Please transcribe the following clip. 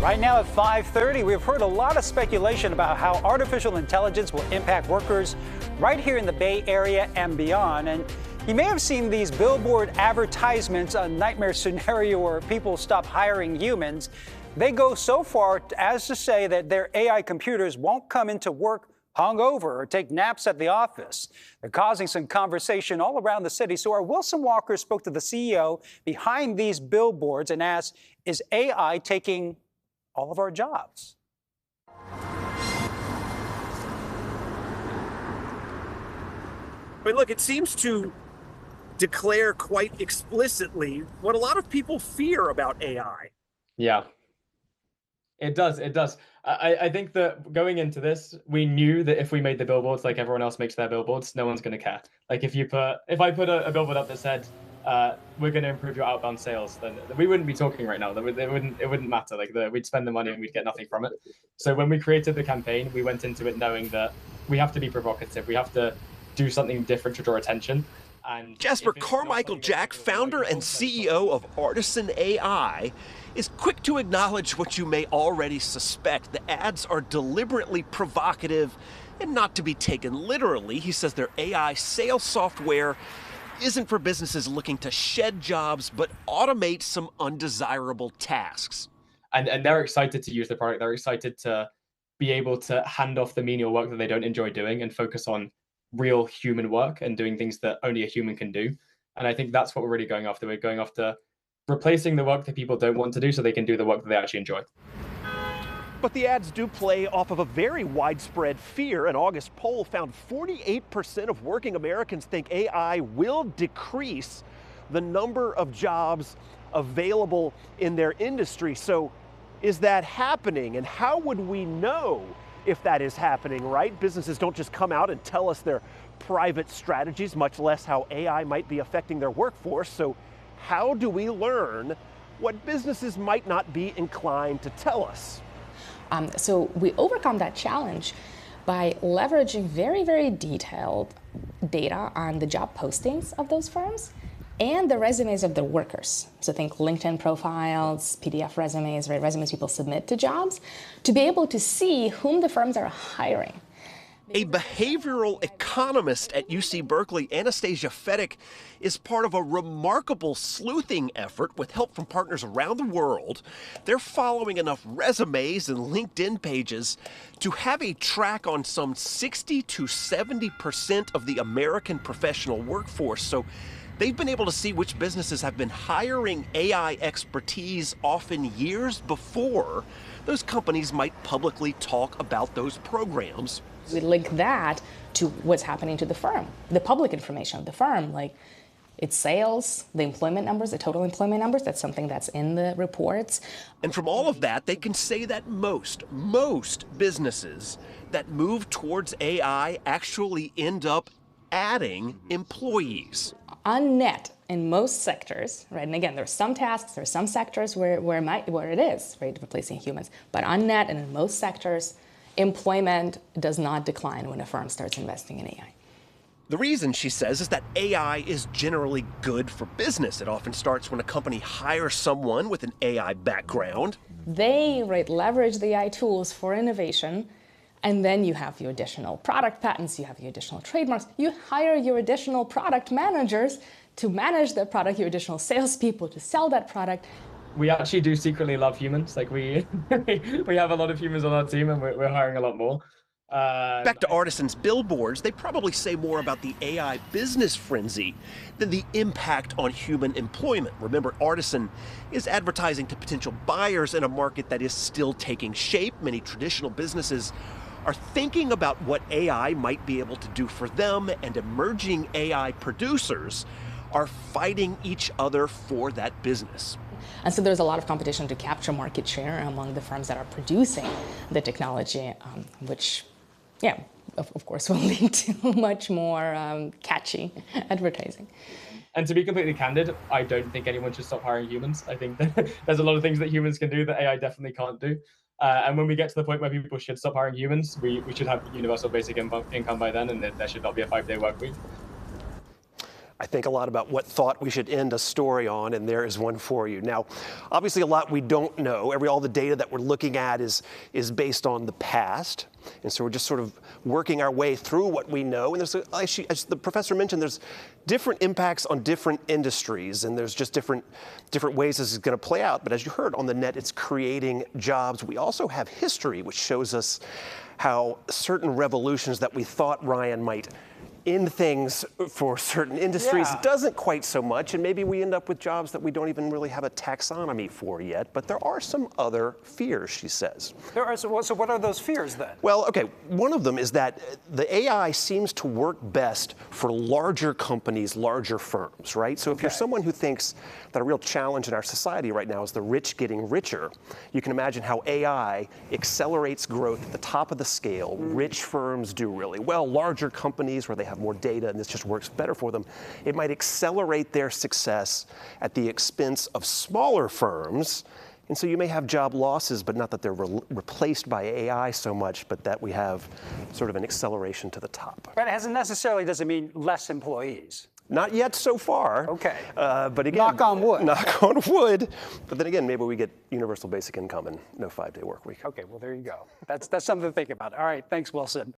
Right now at 5:30, we've heard a lot of speculation about how artificial intelligence will impact workers right here in the Bay Area and beyond. And you may have seen these billboard advertisements, a nightmare scenario where people stop hiring humans. They go so far as to say that their AI computers won't come into work hungover or take naps at the office. They're causing some conversation all around the city. So our Wilson Walker spoke to the CEO behind these billboards and asked, is AI taking all of our jobs? But look, it seems to declare quite explicitly what a lot of people fear about AI. Yeah, it does. It does. I think that going into this, we knew that if we made the billboards like everyone else makes their billboards, no one's going to care. Like if I put a billboard up that said, we're going to improve your outbound sales, then we wouldn't be talking right now. It wouldn't matter. Like we'd spend the money and we'd get nothing from it. So when we created the campaign, we went into it knowing that we have to be provocative. We have to do something different to draw attention. And Jasper Carmichael Jack, founder and CEO of Artisan AI, is quick to acknowledge what you may already suspect. The ads are deliberately provocative and not to be taken literally. He says their AI sales software isn't for businesses looking to shed jobs, but automate some undesirable tasks. And they're excited to use the product. They're excited to be able to hand off the menial work that they don't enjoy doing and focus on real human work and doing things that only a human can do. And I think that's what we're really going after. We're going after replacing the work that people don't want to do so they can do the work that they actually enjoy. But the ads do play off of a very widespread fear. An August poll found 48% of working Americans think AI will decrease the number of jobs available in their industry. So is that happening? And how would we know if that is happening, right? Businesses don't just come out and tell us their private strategies, much less how AI might be affecting their workforce. So how do we learn what businesses might not be inclined to tell us? So we overcome that challenge by leveraging very, very detailed data on the job postings of those firms and the resumes of the workers. So think LinkedIn profiles, PDF resumes, right? Resumes people submit to jobs, to be able to see whom the firms are hiring. A behavioral economist at UC Berkeley, Anastasia Fedek, is part of a remarkable sleuthing effort with help from partners around the world. They're following enough resumes and LinkedIn pages to have a track on some 60 to 70% of the American professional workforce. So they've been able to see which businesses have been hiring AI expertise often years before those companies might publicly talk about those programs. We link that to what's happening to the firm, the public information of the firm, like its sales, the employment numbers, the total employment numbers. That's something that's in the reports. And from all of that, they can say that most businesses that move towards AI actually end up adding employees. On net, in most sectors, right? And again, there's some tasks, there's some sectors where it is, right, replacing humans. But on net and in most sectors, employment does not decline when a firm starts investing in AI. The reason, she says, is that AI is generally good for business. It often starts when a company hires someone with an AI background. They leverage the AI tools for innovation, and then you have your additional product patents, you have your additional trademarks, you hire your additional product managers to manage that product, your additional salespeople to sell that product. We actually do secretly love humans. Like we have a lot of humans on our team, and we're hiring a lot more. Back to Artisan's billboards, they probably say more about the AI business frenzy than the impact on human employment. Remember, Artisan is advertising to potential buyers in a market that is still taking shape. Many traditional businesses are thinking about what AI might be able to do for them, and emerging AI producers are fighting each other for that business. And so there's a lot of competition to capture market share among the firms that are producing the technology, which, yeah, of course, will lead to much more catchy advertising. And to be completely candid, I don't think anyone should stop hiring humans. I think that there's a lot of things that humans can do that AI definitely can't do. And when we get to the point where people should stop hiring humans, we should have universal basic income by then, and there should not be a 5-day work week. I think a lot about what thought we should end a story on, and there is one for you. Now, obviously a lot we don't know. All the data that we're looking at is based on the past, and so we're just sort of working our way through what we know. And actually, as the professor mentioned, there's different impacts on different industries, and there's just different ways this is going to play out. But as you heard, on the net, it's creating jobs. We also have history, which shows us how certain revolutions that we thought, Ryan, might end things for certain industries doesn't quite so much, and maybe we end up with jobs that we don't even really have a taxonomy for yet. But there are some other fears, she says. There are, so what are those fears then? Well, okay, one of them is that the AI seems to work best for larger companies, larger firms, right? So if you're someone who thinks that a real challenge in our society right now is the rich getting richer, you can imagine how AI accelerates growth at the top of the scale. Rich firms do really well. Larger companies where they have more data and this just works better for them, it might accelerate their success at the expense of smaller firms. And so you may have job losses, but not that they're replaced by AI so much, but that we have sort of an acceleration to the top. But it doesn't mean less employees. Not yet so far. Okay. But again, knock on wood. Knock on wood. But then again, maybe we get universal basic income and no 5-day work week. Okay, well, there you go. That's something to think about. All right, thanks, Wilson.